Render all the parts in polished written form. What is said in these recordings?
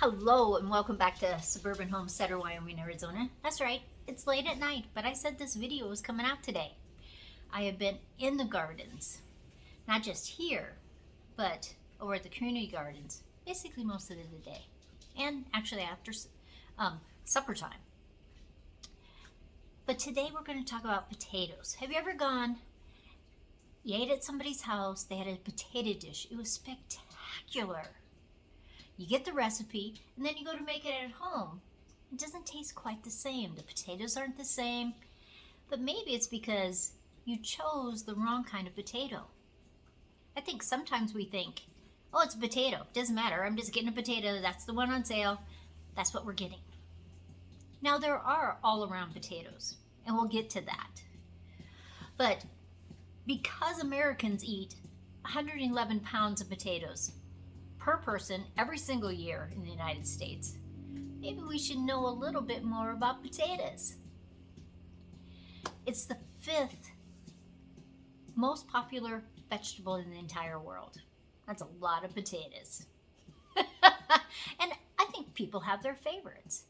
Hello and welcome back to Suburban Homesteader WY-AZ, Arizona. That's right, it's late at night, but I said this video was coming out today. I have been in the gardens, not just here, but over at the community gardens, basically most of the day, and actually after supper time. But today we're going to talk about potatoes. Have you ever you ate at somebody's house, they had a potato dish, it was spectacular. You get the recipe, and then you go to make it at home. It doesn't taste quite the same. The potatoes aren't the same, but maybe it's because you chose the wrong kind of potato. I think sometimes we think, oh, it's a potato. Doesn't matter. I'm just getting a potato. That's the one on sale. That's what we're getting. Now, there are all-around potatoes, and we'll get to that. But because Americans eat 111 pounds of potatoes per person every single year in the United States, maybe we should know a little bit more about potatoes. It's the 5th most popular vegetable in the entire world. That's a lot of potatoes. And I think people have their favorites.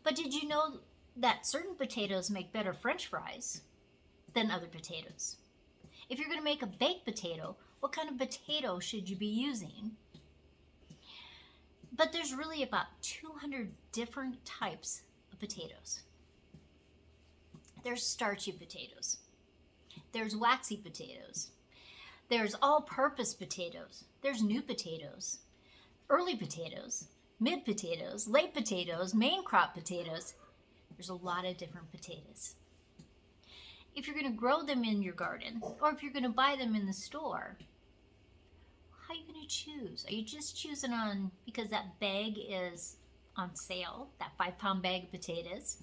But did you know that certain potatoes make better French fries than other potatoes? If you're going to make a baked potato, what kind of potato should you be using? But there's really about 200 different types of potatoes. There's starchy potatoes. There's waxy potatoes. There's all-purpose potatoes. There's new potatoes, early potatoes, mid potatoes, late potatoes, main crop potatoes. There's a lot of different potatoes. If you're going to grow them in your garden, or if you're going to buy them in the store, how are you going to choose? Are you just choosing on because that bag is on sale, that 5-pound bag of potatoes?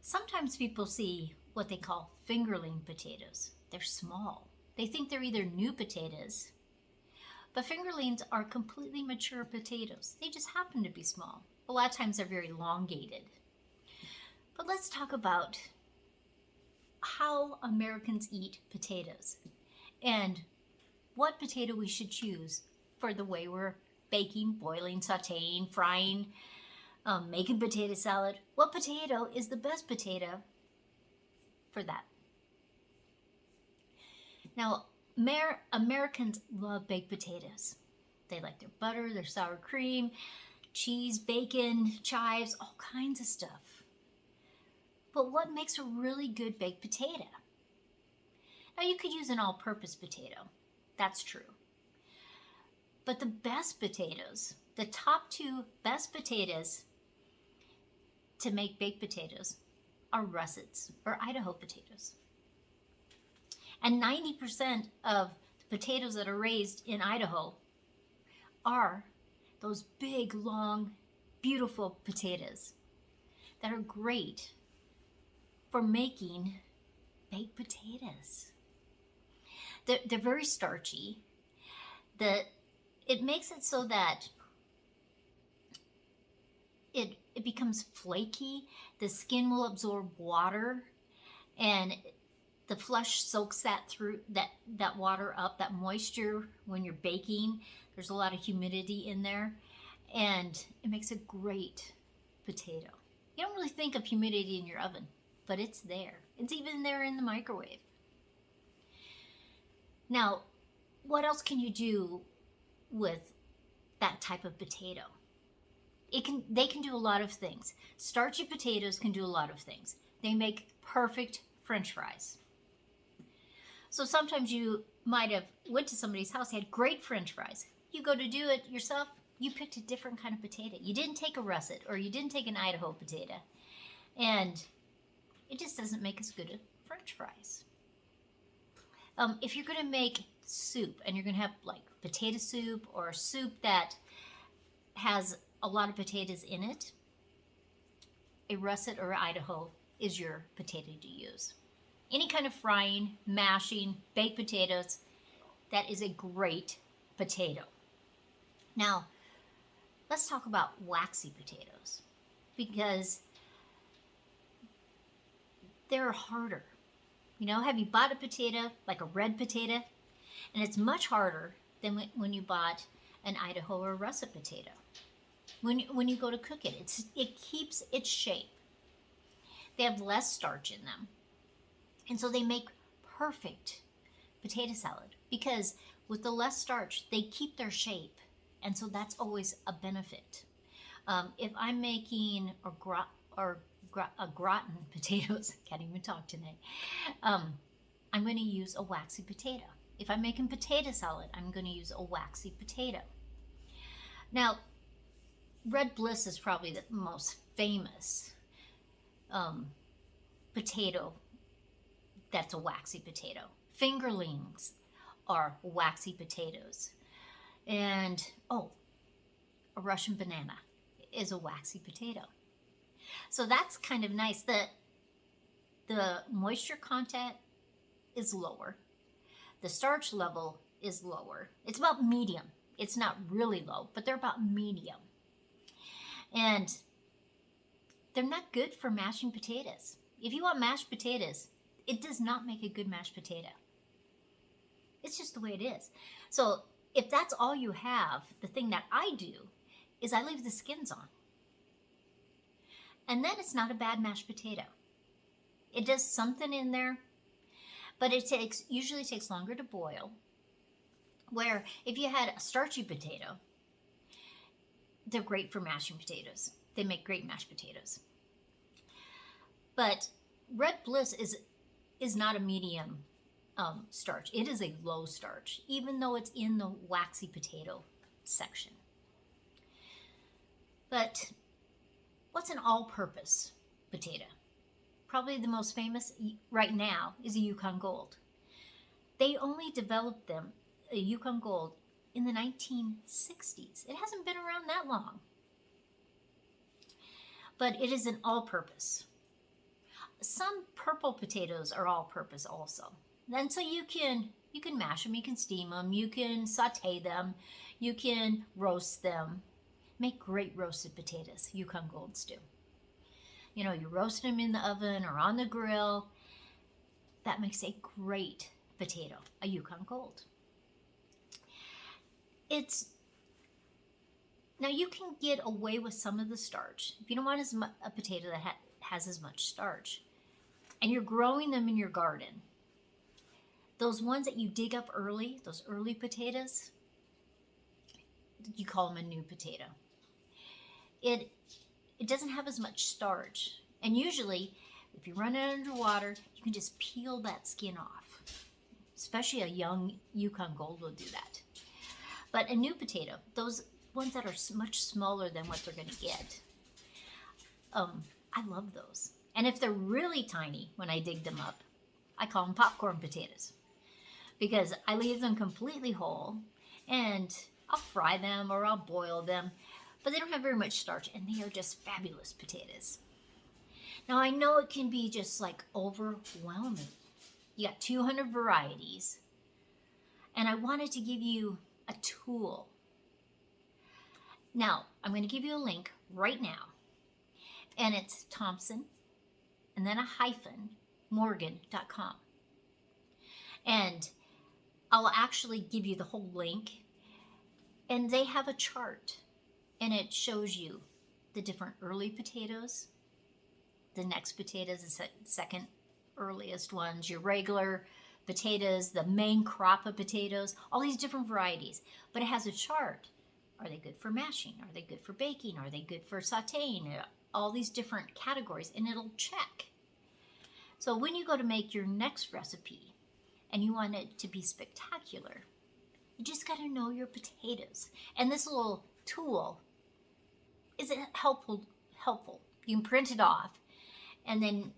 Sometimes people see what they call fingerling potatoes. They're small. They think they're either new potatoes, but fingerlings are completely mature potatoes. They just happen to be small. A lot of times they're very elongated. But let's talk about how Americans eat potatoes and what potato we should choose for the way we're baking, boiling, sauteing, frying, making potato salad. What potato is the best potato for that? Now, Americans love baked potatoes. They like their butter, their sour cream, cheese, bacon, chives, all kinds of stuff. But what makes a really good baked potato? Now, you could use an all-purpose potato. That's true. But the best potatoes, the top 2 best potatoes to make baked potatoes are russets or Idaho potatoes. And 90% of the potatoes that are raised in Idaho are those big, long, beautiful potatoes that are great for making baked potatoes. They're very starchy. It makes it so that it becomes flaky. The skin will absorb water, and the flesh soaks that water up, that moisture when you're baking. There's a lot of humidity in there, and it makes a great potato. You don't really think of humidity in your oven, but it's there. It's even there in the microwave. Now, what else can you do with that type of potato? They can do a lot of things. Starchy potatoes can do a lot of things. They make perfect French fries. So sometimes you might have went to somebody's house, they had great French fries. You go to do it yourself, you picked a different kind of potato. You didn't take a russet, or you didn't take an Idaho potato. And it just doesn't make as good as French fries. If you're going to make soup and you're going to have like potato soup or a soup that has a lot of potatoes in it, a russet or Idaho is your potato to use. Any kind of frying, mashing, baked potatoes, that is a great potato. Now, let's talk about waxy potatoes because they're harder. You know, have you bought a potato, like a red potato? And it's much harder than when you bought an Idaho or russet potato. when you go to cook it. It keeps its shape. They have less starch in them. And so they make perfect potato salad because with the less starch, they keep their shape. And so that's always a benefit. If I'm making a gratin potatoes, can't even talk today, I'm going to use a waxy potato. If I'm making potato salad, I'm going to use a waxy potato. Now, Red Bliss is probably the most famous potato that's a waxy potato. Fingerlings are waxy potatoes. And, a Russian banana is a waxy potato. So that's kind of nice. The moisture content is lower. The starch level is lower. It's about medium. It's not really low, but they're about medium. And they're not good for mashing potatoes. If you want mashed potatoes, it does not make a good mashed potato. It's just the way it is. So if that's all you have, the thing that I do is I leave the skins on. And then it's not a bad mashed potato. It does something in there, but it usually takes longer to boil. Where if you had a starchy potato, they're great for mashing potatoes. They make great mashed potatoes. But Red Bliss is not a medium starch. It is a low starch, even though it's in the waxy potato section. But what's an all-purpose potato? Probably the most famous right now is a Yukon Gold. They only developed them, a Yukon Gold, in the 1960s. It hasn't been around that long. But it is an all-purpose. Some purple potatoes are all-purpose also. And so you can mash them, you can steam them, you can saute them, you can roast them. Make great roasted potatoes. Yukon Golds do. You know, you roast them in the oven or on the grill. That makes a great potato, a Yukon Gold. Now you can get away with some of the starch. If you don't want a potato that has as much starch, and you're growing them in your garden, those ones that you dig up early, those early potatoes, you call them a new potato. It doesn't have as much starch. And usually, if you run it under water, you can just peel that skin off. Especially a young Yukon Gold will do that. But a new potato, those ones that are much smaller than what they're going to get, I love those. And if they're really tiny, when I dig them up, I call them popcorn potatoes. Because I leave them completely whole, and I'll fry them or I'll boil them. But they don't have very much starch, and they are just fabulous potatoes. Now, I know it can be just like overwhelming. You got 200 varieties, and I wanted to give you a tool. Now, I'm going to give you a link right now, and it's Thompson, and then a hyphen, Morgan.com. And I'll actually give you the whole link, and they have a chart. And it shows you the different early potatoes, the next potatoes, the second earliest ones, your regular potatoes, the main crop of potatoes, all these different varieties. But it has a chart. Are they good for mashing? Are they good for baking? Are they good for sauteing? All these different categories, and it'll check. So when you go to make your next recipe and you want it to be spectacular, you just got to know your potatoes. And this little tool is helpful. You can print it off, and then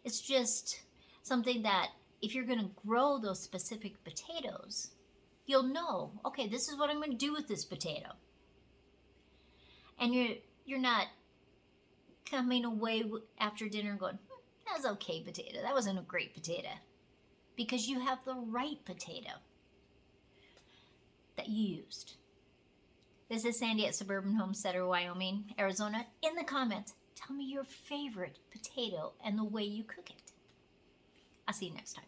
it's just something that if you're going to grow those specific potatoes, you'll know, okay, this is what I'm going to do with this potato. And you're not coming away after dinner going, that was okay potato, that wasn't a great potato, because you have the right potato that you used. This is Sandy at Suburban Homesteader, Wyoming, Arizona. In the comments, tell me your favorite potato and the way you cook it. I'll see you next time.